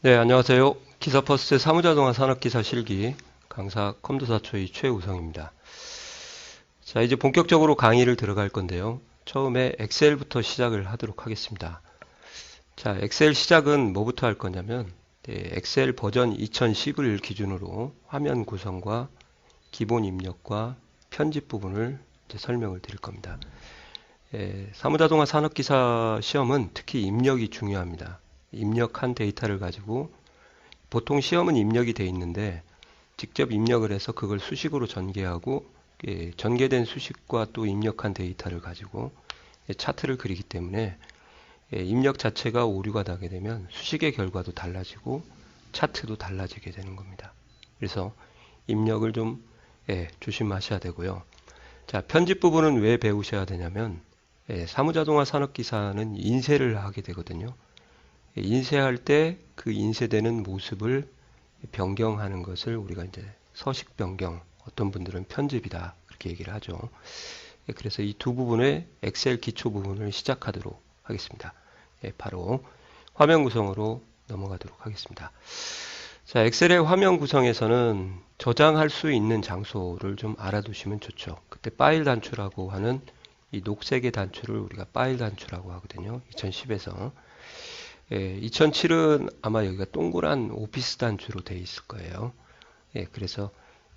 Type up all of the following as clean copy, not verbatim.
네, 안녕하세요. 기사퍼스트 사무자동화 산업기사 실기 강사 컴도사초의 최우성입니다. 자, 이제 본격적으로 강의를 들어갈 건데요. 처음에 엑셀부터 시작을 하도록 하겠습니다. 자, 엑셀 시작은 뭐부터 할 거냐면 엑셀 버전 2010을 기준으로 화면 구성과 기본 입력과 편집 부분을 이제 설명을 드릴 겁니다. 사무자동화 산업기사 시험은 특히 입력이 중요합니다. 입력한 데이터를 가지고 보통 시험은 입력이 돼 있는데 직접 입력을 해서 그걸 수식으로 전개하고 전개된 수식과 또 입력한 데이터를 가지고 차트를 그리기 때문에 입력 자체가 오류가 나게 되면 수식의 결과도 달라지고 차트도 달라지게 되는 겁니다. 그래서 입력을 좀 조심하셔야 되고요. 자, 편집 부분은 왜 배우셔야 되냐면 사무자동화 산업기사는 인쇄를 하게 되거든요. 인쇄할 때 그 인쇄되는 모습을 변경하는 것을 우리가 이제 서식 변경, 어떤 분들은 편집이다 그렇게 얘기를 하죠. 그래서 이 두 부분의 엑셀 기초 부분을 시작하도록 하겠습니다. 바로 화면 구성으로 넘어가도록 하겠습니다. 자, 엑셀의 화면 구성에서는 저장할 수 있는 장소를 좀 알아두시면 좋죠. 그때 파일 단추라고 하는 이 녹색의 단추를 우리가 파일 단추라고 하거든요. 2010에서 2007은 아마 여기가 동그란 오피스 단추로 되어 있을 거예요. 그래서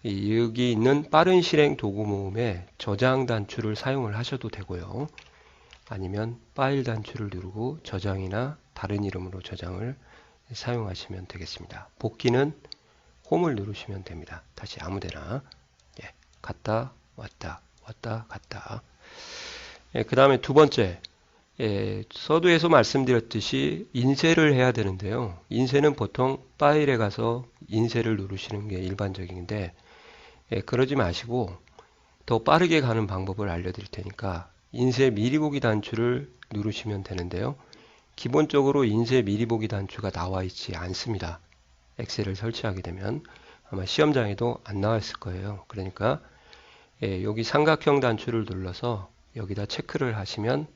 여기 있는 빠른 실행 도구 모음에 저장 단추를 사용을 하셔도 되고요. 아니면 파일 단추를 누르고 저장이나 다른 이름으로 저장을 사용하시면 되겠습니다. 복귀는 홈을 누르시면 됩니다. 다시 아무데나 갔다 왔다 왔다 갔다. 그 다음에 두 번째, 서두에서 말씀드렸듯이 인쇄를 해야 되는데요. 인쇄는 보통 파일에 가서 인쇄를 누르시는 게 일반적인데 그러지 마시고 더 빠르게 가는 방법을 알려드릴 테니까 인쇄 미리 보기 단추를 누르시면 되는데요. 기본적으로 인쇄 미리 보기 단추가 나와 있지 않습니다. 엑셀을 설치하게 되면 아마 시험장에도 안 나와 있을 거예요. 그러니까 여기 삼각형 단추를 눌러서 여기다 체크를 하시면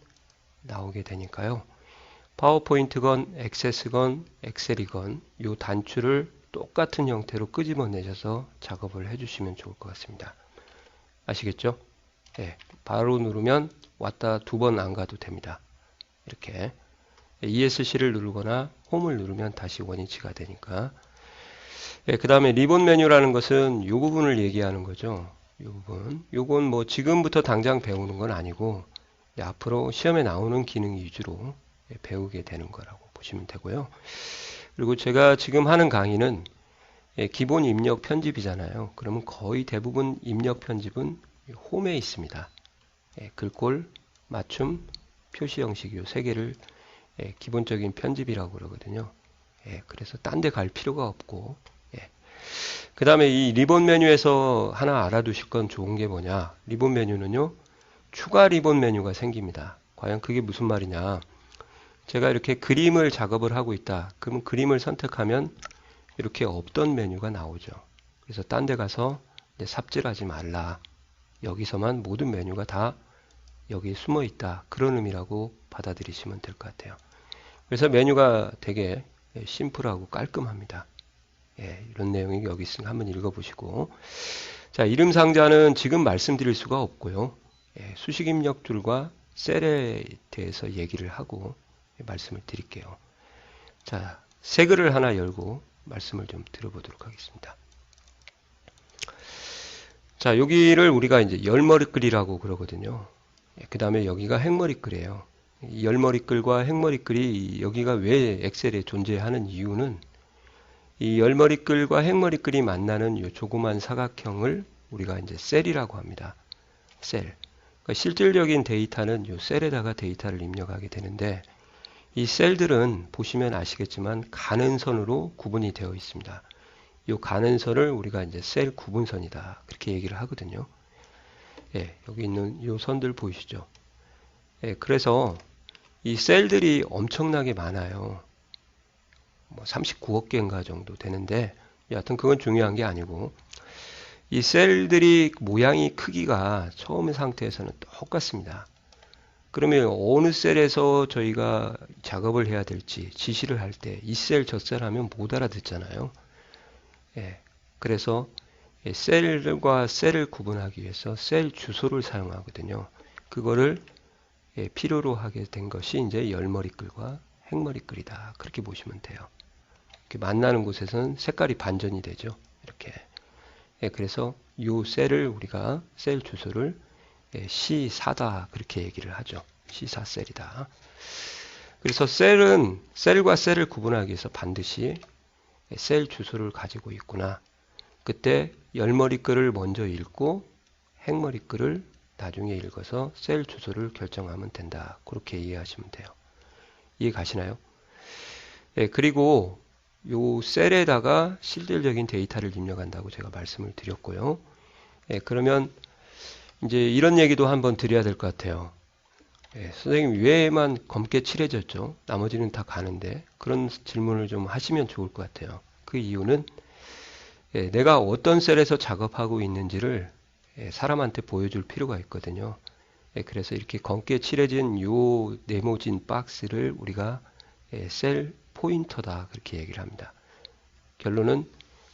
나오게 되니까요. 파워포인트건 액세스건 엑셀이건 이 단추를 똑같은 형태로 끄집어내셔서 작업을 해주시면 좋을 것 같습니다. 아시겠죠? 바로 누르면 왔다 두 번 안 가도 됩니다. 이렇게 ESC를 누르거나 홈을 누르면 다시 원위치가 되니까. 그 다음에 리본 메뉴라는 것은 이 부분을 얘기하는 거죠. 이 부분. 요건 뭐 지금부터 당장 배우는 건 아니고 앞으로 시험에 나오는 기능 위주로 배우게 되는 거라고 보시면 되고요. 그리고 제가 지금 하는 강의는 기본 입력 편집이잖아요. 그러면 거의 대부분 입력 편집은 홈에 있습니다. 글꼴, 맞춤, 표시 형식 이 세 개를 기본적인 편집이라고 그러거든요. 그래서 딴 데 갈 필요가 없고 그 다음에 이 리본 메뉴에서 하나 알아두실 건 좋은 게 뭐냐. 리본 메뉴는요. 추가 리본 메뉴가 생깁니다. 과연 그게 무슨 말이냐. 제가 이렇게 그림을 작업을 하고 있다. 그러면 그림을 선택하면 이렇게 없던 메뉴가 나오죠. 그래서 딴 데 가서 삽질하지 말라. 여기서만 모든 메뉴가 다 여기 숨어 있다. 그런 의미라고 받아들이시면 될 것 같아요. 그래서 메뉴가 되게 심플하고 깔끔합니다. 이런 내용이 여기 있으니까 한번 읽어보시고. 자, 이름 상자는 지금 말씀드릴 수가 없고요. 수식 입력 줄과 셀에 대해서 얘기를 하고 말씀을 드릴게요. 자, 새 글을 하나 열고 말씀을 좀 들어보도록 하겠습니다. 자, 여기를 우리가 이제 열머리글이라고 그러거든요. 그 다음에 여기가 행머리글이에요. 이 열머리글과 행머리글이 여기가 왜 엑셀에 존재하는 이유는 이 열머리글과 행머리글이 만나는 이 조그만 사각형을 우리가 이제 셀이라고 합니다. 셀. 그러니까 실질적인 데이터는 이 셀에다가 데이터를 입력하게 되는데 이 셀들은 보시면 아시겠지만 가는 선으로 구분이 되어 있습니다. 이 가는 선을 우리가 이제 셀 구분선이다. 그렇게 얘기를 하거든요. 여기 있는 이 선들 보이시죠? 그래서 이 셀들이 엄청나게 많아요. 뭐 39억 개인가 정도 되는데 여하튼 그건 중요한 게 아니고 이 셀들이 모양이 크기가 처음 상태에서는 똑같습니다. 그러면 어느 셀에서 저희가 작업을 해야 될지 지시를 할 때 이 셀 저 셀 하면 못 알아듣잖아요. 예, 그래서 셀과 셀을 구분하기 위해서 셀 주소를 사용하거든요. 그거를 필요로 하게 된 것이 이제 열머리글과 행머리글이다. 그렇게 보시면 돼요. 이렇게 만나는 곳에서는 색깔이 반전이 되죠. 이렇게. 그래서 이 셀을 우리가 셀 주소를 C4다 그렇게 얘기를 하죠. C4 셀이다. 그래서 셀은 셀과 셀을 구분하기 위해서 반드시 셀 주소를 가지고 있구나. 그때 열머리글을 먼저 읽고 행머리글을 나중에 읽어서 셀 주소를 결정하면 된다. 그렇게 이해하시면 돼요. 이해 가시나요? 그리고 요 셀에다가 실질적인 데이터를 입력한다고 제가 말씀을 드렸고요. 그러면 이제 이런 얘기도 한번 드려야 될 것 같아요. 선생님 왜만 검게 칠해졌죠? 나머지는 다 가는데 그런 질문을 좀 하시면 좋을 것 같아요. 그 이유는 내가 어떤 셀에서 작업하고 있는지를 사람한테 보여줄 필요가 있거든요. 그래서 이렇게 검게 칠해진 요 네모진 박스를 우리가 셀 포인터다 그렇게 얘기를 합니다. 결론은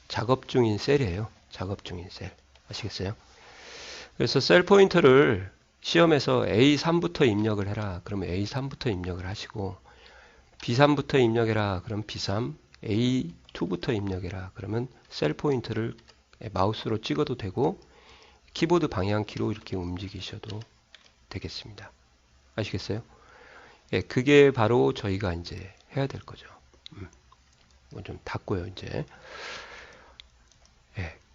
작업 중인 셀이에요. 작업 중인 셀. 아시겠어요? 그래서 셀 포인터를 시험에서 A3부터 입력을 해라. 그러면 A3부터 입력을 하시고 B3부터 입력해라. 그럼 B3, A2부터 입력해라. 그러면 셀 포인터를 마우스로 찍어도 되고 키보드 방향키로 이렇게 움직이셔도 되겠습니다. 아시겠어요? 그게 바로 저희가 이제 해야 될 거죠. 좀 닫고요, 이제.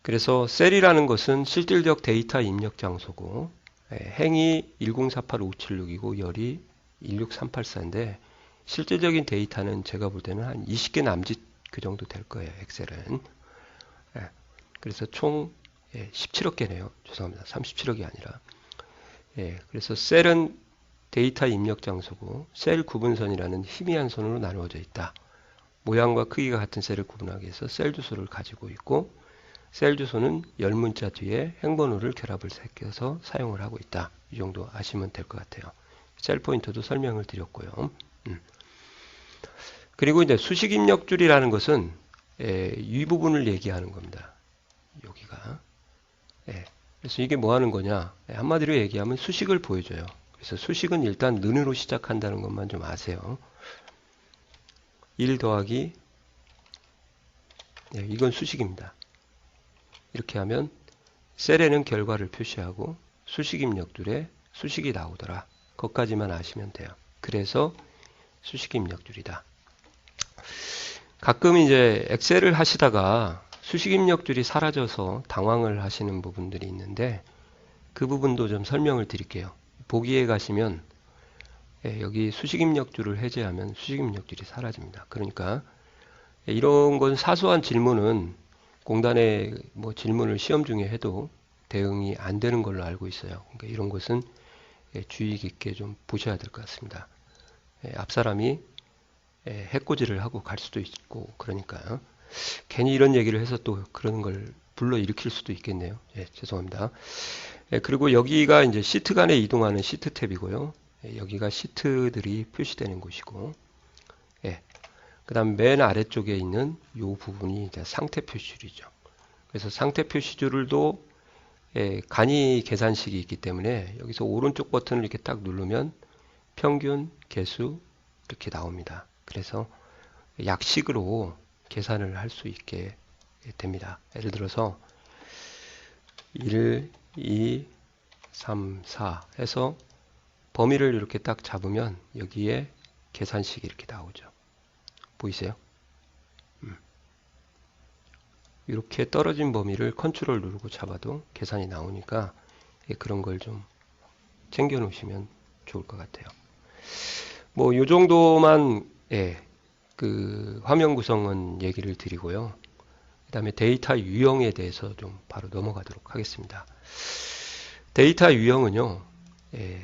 그래서 셀이라는 것은 실질적 데이터 입력 장소고 행이 1048576이고 열이 16384인데 실질적인 데이터는 제가 볼 때는 한 20개 남짓 그 정도 될 거예요. 엑셀은. 그래서 총 17억 개네요. 죄송합니다. 37억이 아니라. 그래서 셀은 데이터 입력 장소고 셀 구분선이라는 희미한 선으로 나누어져 있다. 모양과 크기가 같은 셀을 구분하기 위해서 셀 주소를 가지고 있고 셀 주소는 열문자 뒤에 행번호를 결합을 시켜서 사용을 하고 있다. 이 정도 아시면 될 것 같아요. 셀 포인터도 설명을 드렸고요. 그리고 이제 수식 입력줄이라는 것은 이 부분을 얘기하는 겁니다. 여기가. 그래서 이게 뭐 하는 거냐? 한마디로 얘기하면 수식을 보여줘요. 그래서 수식은 일단 는으로 시작한다는 것만 좀 아세요. 1 더하기 이건 수식입니다. 이렇게 하면 셀에는 결과를 표시하고 수식 입력줄에 수식이 나오더라. 그것까지만 아시면 돼요. 그래서 수식 입력줄이다. 가끔 이제 엑셀을 하시다가 수식 입력줄이 사라져서 당황을 하시는 부분들이 있는데 그 부분도 좀 설명을 드릴게요. 보기에 가시면 여기 수식 입력줄을 해제하면 수식 입력줄이 사라집니다. 그러니까 이런 건 사소한 질문은 공단에 뭐 질문을 시험 중에 해도 대응이 안 되는 걸로 알고 있어요. 그러니까 이런 것은 주의 깊게 좀 보셔야 될 것 같습니다. 앞사람이 해코지를 하고 갈 수도 있고 그러니까요. 괜히 이런 얘기를 해서 또 그런 걸 불러 일으킬 수도 있겠네요. 죄송합니다. 그리고 여기가 이제 시트 간에 이동하는 시트 탭이고요. 여기가 시트들이 표시되는 곳이고, 그 다음 맨 아래쪽에 있는 이 부분이 이제 상태 표시줄이죠. 그래서 상태 표시줄도 간이 계산식이 있기 때문에 여기서 오른쪽 버튼을 이렇게 딱 누르면 평균, 개수 이렇게 나옵니다. 그래서 약식으로 계산을 할 수 있게 됩니다. 예를 들어서 1, 2, 3, 4 해서 범위를 이렇게 딱 잡으면 여기에 계산식이 이렇게 나오죠. 보이세요? 이렇게 떨어진 범위를 컨트롤 누르고 잡아도 계산이 나오니까 그런 걸 좀 챙겨 놓으시면 좋을 것 같아요. 뭐 이 정도만 그 화면 구성은 얘기를 드리고요. 그 다음에 데이터 유형에 대해서 좀 바로 넘어가도록 하겠습니다. 데이터 유형은요,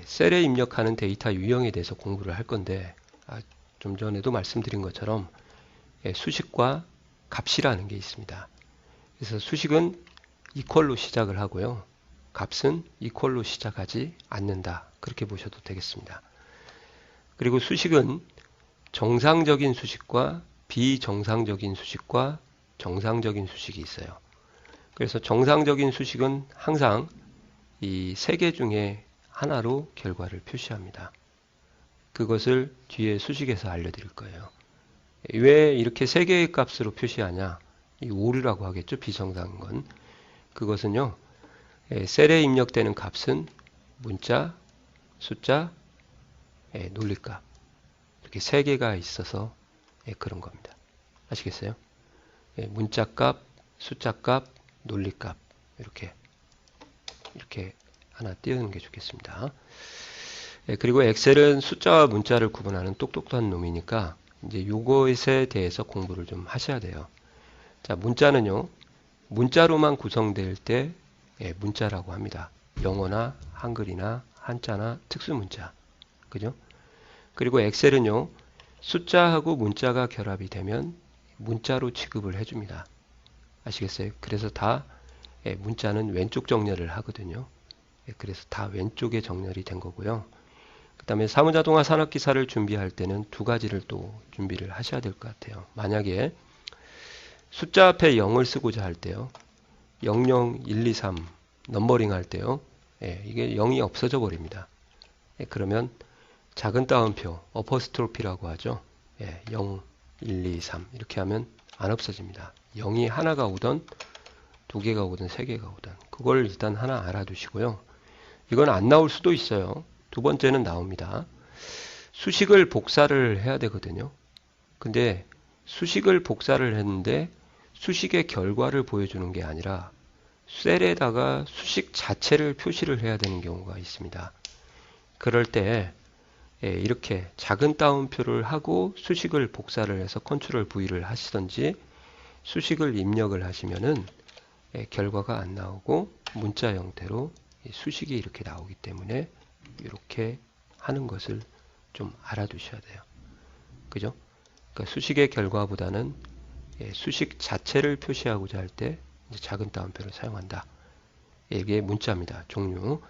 셀에 입력하는 데이터 유형에 대해서 공부를 할 건데, 좀 전에도 말씀드린 것처럼 수식과 값이라는 게 있습니다. 그래서 수식은 이퀄로 시작을 하고요. 값은 이퀄로 시작하지 않는다. 그렇게 보셔도 되겠습니다. 그리고 수식은 정상적인 수식과 비정상적인 수식과 정상적인 수식이 있어요. 그래서 정상적인 수식은 항상 이 세 개 중에 하나로 결과를 표시합니다. 그것을 뒤에 수식에서 알려드릴 거예요. 왜 이렇게 세 개의 값으로 표시하냐? 이 오류라고 하겠죠. 비정상인 건. 그것은요. 셀에 입력되는 값은 문자, 숫자, 논리값. 이렇게 세 개가 있어서 그런 겁니다. 아시겠어요? 문자값, 숫자값, 논리값. 이렇게 하나 띄우는 게 좋겠습니다. 그리고 엑셀은 숫자와 문자를 구분하는 똑똑한 놈이니까 이제 요것에 대해서 공부를 좀 하셔야 돼요. 자, 문자는요. 문자로만 구성될 때 문자라고 합니다. 영어나 한글이나 한자나 특수문자. 그죠? 그리고 엑셀은요. 숫자하고 문자가 결합이 되면 문자로 취급을 해줍니다. 아시겠어요? 그래서 다 문자는 왼쪽 정렬을 하거든요. 그래서 다 왼쪽에 정렬이 된 거고요. 그 다음에 사무자동화 산업기사를 준비할 때는 두 가지를 또 준비를 하셔야 될 것 같아요. 만약에 숫자 앞에 0을 쓰고자 할 때요. 00, 1, 2, 3 넘버링 할 때요. 이게 0이 없어져 버립니다. 그러면 작은 따옴표, 어퍼스트로피라고 하죠. 0, 1, 2, 3 이렇게 하면 안 없어집니다. 0이 하나가 오든 두 개가 오든 세 개가 오든 그걸 일단 하나 알아두시고요. 이건 안 나올 수도 있어요. 두 번째는 나옵니다. 수식을 복사를 해야 되거든요. 근데 수식을 복사를 했는데 수식의 결과를 보여주는 게 아니라 셀에다가 수식 자체를 표시를 해야 되는 경우가 있습니다. 그럴 때 이렇게 작은 따옴표를 하고 수식을 복사를 해서 컨트롤 V를 하시든지 수식을 입력을 하시면은 결과가 안 나오고 문자 형태로 수식이 이렇게 나오기 때문에 이렇게 하는 것을 좀 알아두셔야 돼요. 그죠? 그러니까 수식의 결과보다는 수식 자체를 표시하고자 할 때 작은 따옴표를 사용한다. 이게 문자입니다. 종류.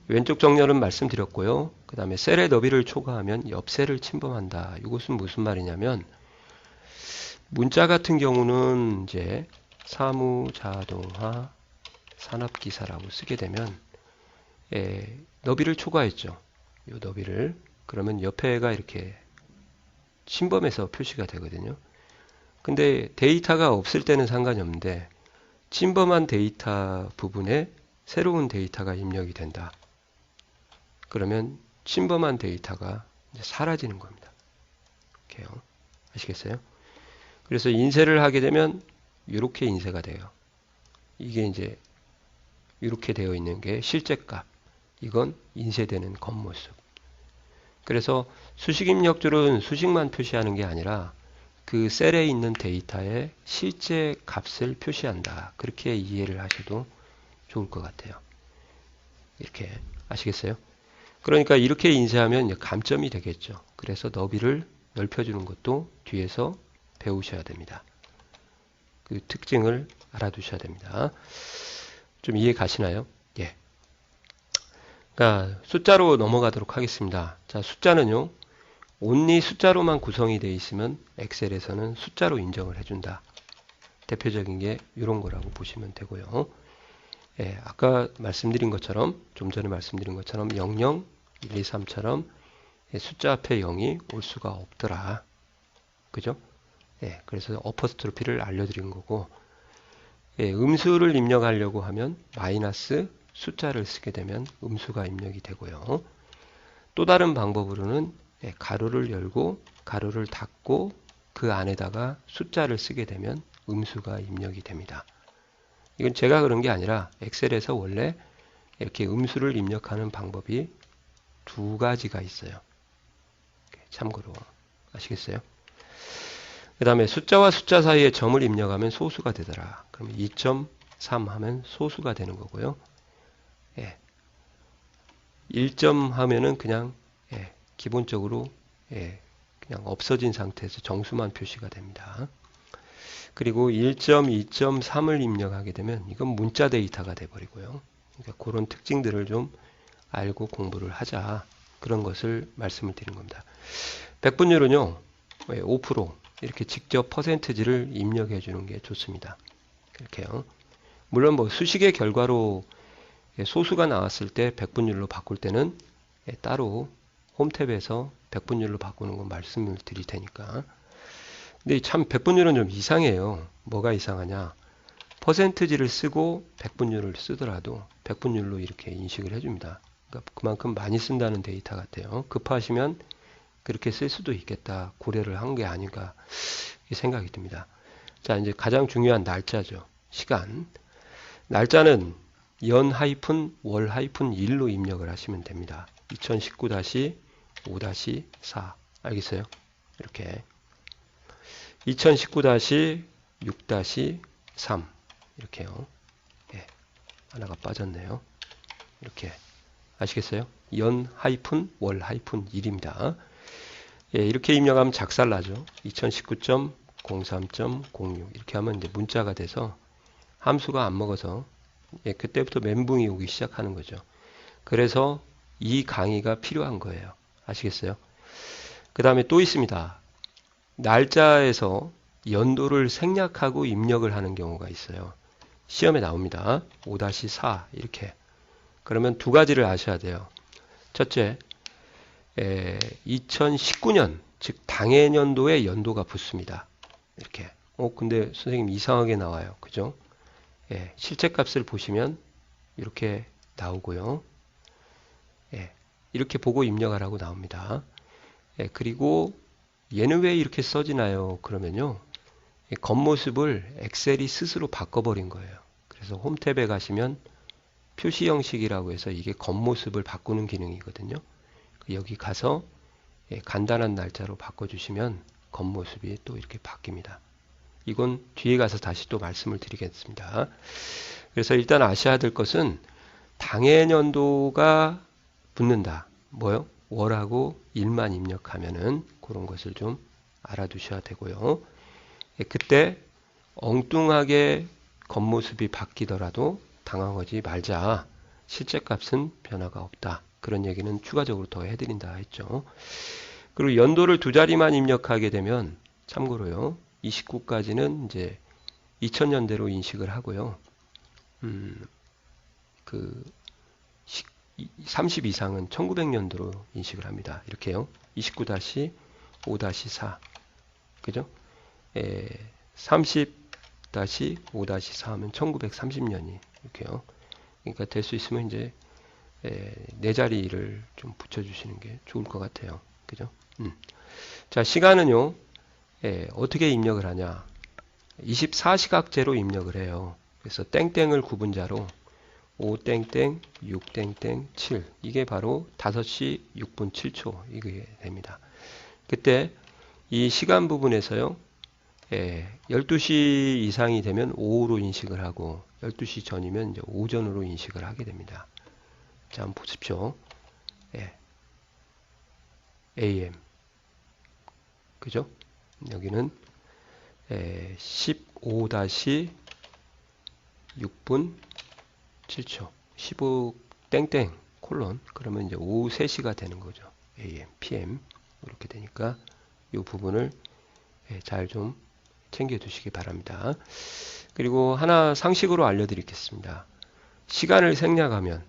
왼쪽 정렬은 말씀드렸고요. 그 다음에 셀의 너비를 초과하면 옆 셀을 침범한다. 이것은 무슨 말이냐면 문자 같은 경우는 이제 사무자동화 산업기사라고 쓰게 되면 너비를 초과했죠. 이 너비를. 그러면 옆에가 이렇게 침범해서 표시가 되거든요. 근데 데이터가 없을 때는 상관이 없는데 침범한 데이터 부분에 새로운 데이터가 입력이 된다. 그러면 침범한 데이터가 이제 사라지는 겁니다. 이렇게요. 아시겠어요? 그래서 인쇄를 하게 되면 이렇게 인쇄가 돼요. 이게 이제 이렇게 되어 있는 게 실제 값. 이건 인쇄되는 겉모습. 그래서 수식 입력줄은 수식만 표시하는 게 아니라 그 셀에 있는 데이터의 실제 값을 표시한다. 그렇게 이해를 하셔도 좋을 것 같아요. 이렇게 아시겠어요? 그러니까 이렇게 인쇄하면 감점이 되겠죠. 그래서 너비를 넓혀주는 것도 뒤에서 배우셔야 됩니다. 그 특징을 알아두셔야 됩니다. 좀 이해 가시나요? 예. 그러니까 숫자로 넘어가도록 하겠습니다. 자, 숫자는요. 온리 숫자로만 구성이 되어 있으면 엑셀에서는 숫자로 인정을 해준다. 대표적인 게 이런 거라고 보시면 되고요. 예, 아까 말씀드린 것처럼 좀 전에 말씀드린 것처럼 00, 1, 2, 3처럼 숫자 앞에 0이 올 수가 없더라. 그죠? 예, 그래서 어퍼스트로피를 알려드린 거고 음수를 입력하려고 하면 마이너스 숫자를 쓰게 되면 음수가 입력이 되고요. 또 다른 방법으로는 가로를 열고 가로를 닫고 그 안에다가 숫자를 쓰게 되면 음수가 입력이 됩니다. 이건 제가 그런 게 아니라 엑셀에서 원래 이렇게 음수를 입력하는 방법이 두 가지가 있어요. 참고로 아시겠어요? 그 다음에 숫자와 숫자 사이에 점을 입력하면 소수가 되더라. 그럼 2.3 하면 소수가 되는 거고요. 1점 하면은 그냥 기본적으로 그냥 없어진 상태에서 정수만 표시가 됩니다. 그리고 1점, 2.3을 입력하게 되면 이건 문자 데이터가 돼버리고요. 그러니까 그런 특징들을 좀 알고 공부를 하자. 그런 것을 말씀을 드린 겁니다. 백분율은요, 5% 이렇게 직접 퍼센트지를 입력해 주는 게 좋습니다. 이렇게요. 물론 뭐 수식의 결과로 소수가 나왔을 때 백분율로 바꿀 때는 따로 홈탭에서 백분율로 바꾸는 건 말씀을 드릴 테니까. 근데 참 백분율은 좀 이상해요. 뭐가 이상하냐? 퍼센트지를 쓰고 백분율을 쓰더라도 백분율로 이렇게 인식을 해줍니다. 그러니까 그만큼 많이 쓴다는 데이터 같아요. 급하시면 그렇게 쓸 수도 있겠다. 고려를 한 게 아닌가 생각이 듭니다. 자, 이제 가장 중요한 날짜죠. 시간. 날짜는 연-월-1로 입력을 하시면 됩니다. 2019-5-4 알겠어요? 이렇게 2019-6-3 이렇게요. 예, 하나가 빠졌네요. 이렇게 아시겠어요? 연-월-1입니다. 예, 이렇게 입력하면 작살나죠. 2019.03.06 이렇게 하면 이제 문자가 돼서 함수가 안 먹어서 그때부터 멘붕이 오기 시작하는 거죠. 그래서 이 강의가 필요한 거예요. 아시겠어요? 그 다음에 또 있습니다. 날짜에서 연도를 생략하고 입력을 하는 경우가 있어요. 시험에 나옵니다. 5-4 이렇게. 그러면 두 가지를 아셔야 돼요. 첫째, 2019년, 즉 당해년도에 연도가 붙습니다. 이렇게. 근데 선생님 이상하게 나와요. 그죠? 예, 실제 값을 보시면 이렇게 나오고요. 예, 이렇게 보고 입력하라고 나옵니다. 예, 그리고 얘는 왜 이렇게 써지나요? 그러면요. 겉모습을 엑셀이 스스로 바꿔버린 거예요. 그래서 홈탭에 가시면 표시 형식이라고 해서 이게 겉모습을 바꾸는 기능이거든요. 여기 가서 간단한 날짜로 바꿔주시면 겉모습이 또 이렇게 바뀝니다. 이건 뒤에 가서 다시 또 말씀을 드리겠습니다. 그래서 일단 아셔야 될 것은 당해년도가 붙는다. 뭐요? 월하고 일만 입력하면은 그런 것을 좀 알아두셔야 되고요. 그때 엉뚱하게 겉모습이 바뀌더라도 당황하지 말자. 실제 값은 변화가 없다. 그런 얘기는 추가적으로 더 해드린다 했죠. 그리고 연도를 두 자리만 입력하게 되면 참고로요. 29까지는 이제 2000년대로 인식을 하고요. 30 이상은 1900년도로 인식을 합니다. 이렇게요. 29-5-4 그죠? 30-5-4 하면 1930년이 이렇게요. 그러니까 될 수 있으면 이제 네 자리를 좀 붙여주시는 게 좋을 것 같아요. 그죠? 자, 시간은요. 어떻게 입력을 하냐? 24시각제로 입력을 해요. 그래서 땡땡을 구분자로 5땡땡 6땡땡 7 이게 바로 5시 6분 7초 이게 됩니다. 그때 이 시간 부분에서요. 12시 이상이 되면 오후로 인식을 하고 12시 전이면 이제 오전으로 인식을 하게 됩니다. 자, 한번 보십시오. AM 그죠? 여기는 15-6분 7초 15 땡땡 콜론 그러면 이제 오후 3시가 되는 거죠. AM, PM 이렇게 되니까 이 부분을 잘 좀 챙겨 두시기 바랍니다. 그리고 하나 상식으로 알려드리겠습니다. 시간을 생략하면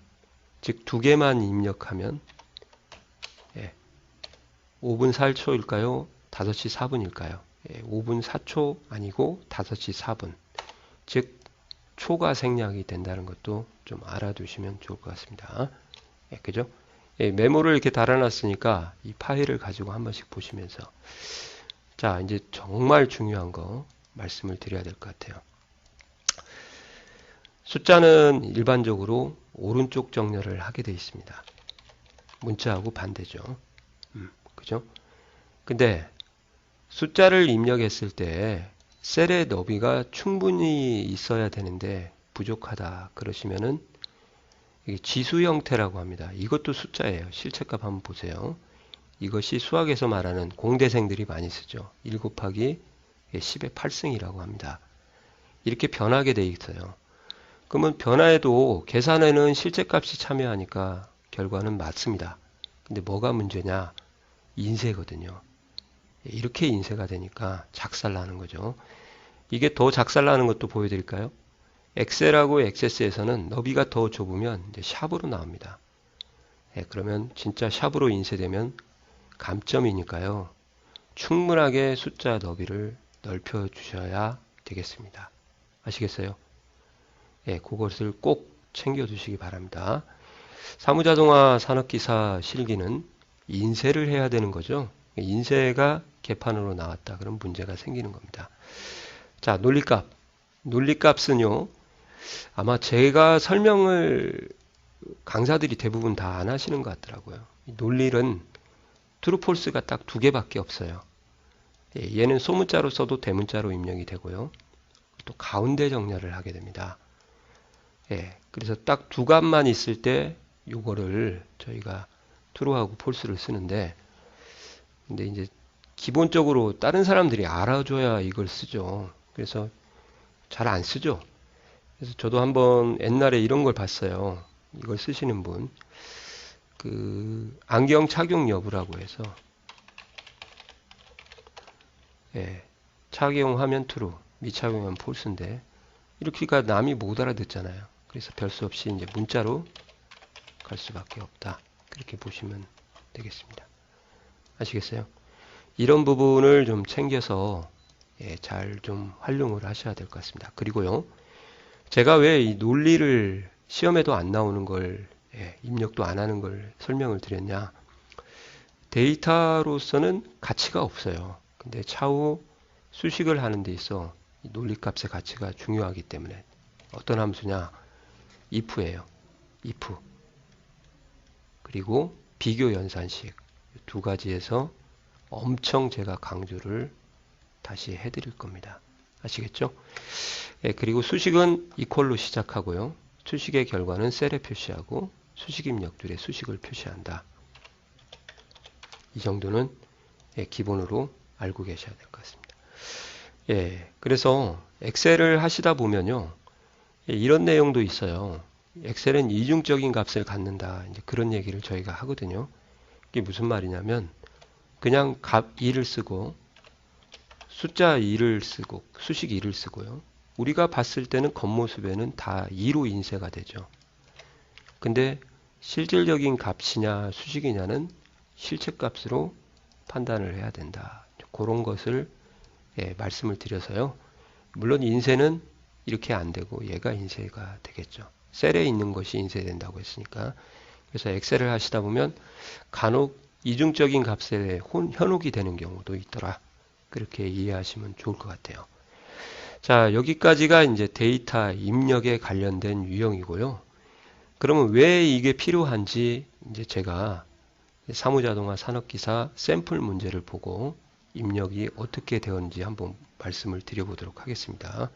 즉 두 개만 입력하면 5분 4초일까요? 5시 4분일까요? 5분 4초 아니고 5시 4분 즉 초가 생략이 된다는 것도 좀 알아두시면 좋을 것 같습니다. 그죠? 메모를 이렇게 달아놨으니까 이 파일을 가지고 한 번씩 보시면서 자, 이제 정말 중요한 거 말씀을 드려야 될 것 같아요. 숫자는 일반적으로 오른쪽 정렬을 하게 되어 있습니다. 문자하고 반대죠. 그죠? 근데 숫자를 입력했을 때 셀의 너비가 충분히 있어야 되는데 부족하다 그러시면은 이게 지수 형태라고 합니다. 이것도 숫자예요. 실체값 한번 보세요. 이것이 수학에서 말하는 공대생들이 많이 쓰죠. 1 곱하기 10의 8승이라고 합니다. 이렇게 변하게 돼 있어요. 그러면 변화에도 계산에는 실제값이 참여하니까 결과는 맞습니다. 근데 뭐가 문제냐? 인쇄거든요. 이렇게 인쇄가 되니까 작살나는 거죠. 이게 더 작살나는 것도 보여드릴까요? 엑셀하고 액세스에서는 너비가 더 좁으면 이제 샵으로 나옵니다. 그러면 진짜 샵으로 인쇄되면 감점이니까요. 충분하게 숫자 너비를 넓혀 주셔야 되겠습니다. 아시겠어요? 그것을 꼭 챙겨 두시기 바랍니다. 사무자동화 산업기사 실기는 인쇄를 해야 되는 거죠. 인쇄가 개판으로 나왔다. 그럼 문제가 생기는 겁니다. 자, 논리값. 논리값은요, 아마 제가 설명을 강사들이 대부분 다 안 하시는 것 같더라고요. 논리는 트루 폴스가 딱 두 개밖에 없어요. 얘는 소문자로 써도 대문자로 입력이 되고요. 또 가운데 정렬을 하게 됩니다. 그래서 딱 두 값만 있을 때 요거를 저희가 true하고 false를 쓰는데, 근데 이제 기본적으로 다른 사람들이 알아줘야 이걸 쓰죠. 그래서 잘 안 쓰죠. 그래서 저도 한번 옛날에 이런 걸 봤어요. 이걸 쓰시는 분, 그 안경 착용 여부라고 해서 착용하면 true, 미착용하면 false인데 이렇게가 남이 못 알아듣잖아요. 그래서 별 수 없이 이제 문자로 갈 수밖에 없다. 그렇게 보시면 되겠습니다. 아시겠어요? 이런 부분을 좀 챙겨서 잘 좀 활용을 하셔야 될 것 같습니다. 그리고요, 제가 왜 이 논리를 시험에도 안 나오는 걸 입력도 안 하는 걸 설명을 드렸냐? 데이터로서는 가치가 없어요. 근데 차후 수식을 하는 데 있어 이 논리값의 가치가 중요하기 때문에 어떤 함수냐? if예요. if. 그리고 비교 연산식. 두 가지에서 엄청 제가 강조를 다시 해드릴 겁니다. 아시겠죠? 그리고 수식은 equal로 시작하고요. 수식의 결과는 셀에 표시하고 수식 입력들의 수식을 표시한다. 이 정도는 기본으로 알고 계셔야 될 것 같습니다. 그래서 엑셀을 하시다 보면요, 이런 내용도 있어요. 엑셀은 이중적인 값을 갖는다. 이제 그런 얘기를 저희가 하거든요. 이게 무슨 말이냐면 그냥 값 2를 쓰고 숫자 2를 쓰고 수식 2를 쓰고요. 우리가 봤을 때는 겉모습에는 다 2로 인쇄가 되죠. 근데 실질적인 값이냐 수식이냐는 실체 값으로 판단을 해야 된다. 그런 것을 말씀을 드려서요. 물론 인쇄는 이렇게 안 되고 얘가 인쇄가 되겠죠. 셀에 있는 것이 인쇄된다고 했으니까. 그래서 엑셀을 하시다 보면 간혹 이중적인 값에 현혹이 되는 경우도 있더라. 그렇게 이해하시면 좋을 것 같아요. 자, 여기까지가 이제 데이터 입력에 관련된 유형이고요. 그러면 왜 이게 필요한지 이제 제가 사무자동화 산업기사 샘플 문제를 보고 입력이 어떻게 되었는지 한번 말씀을 드려보도록 하겠습니다.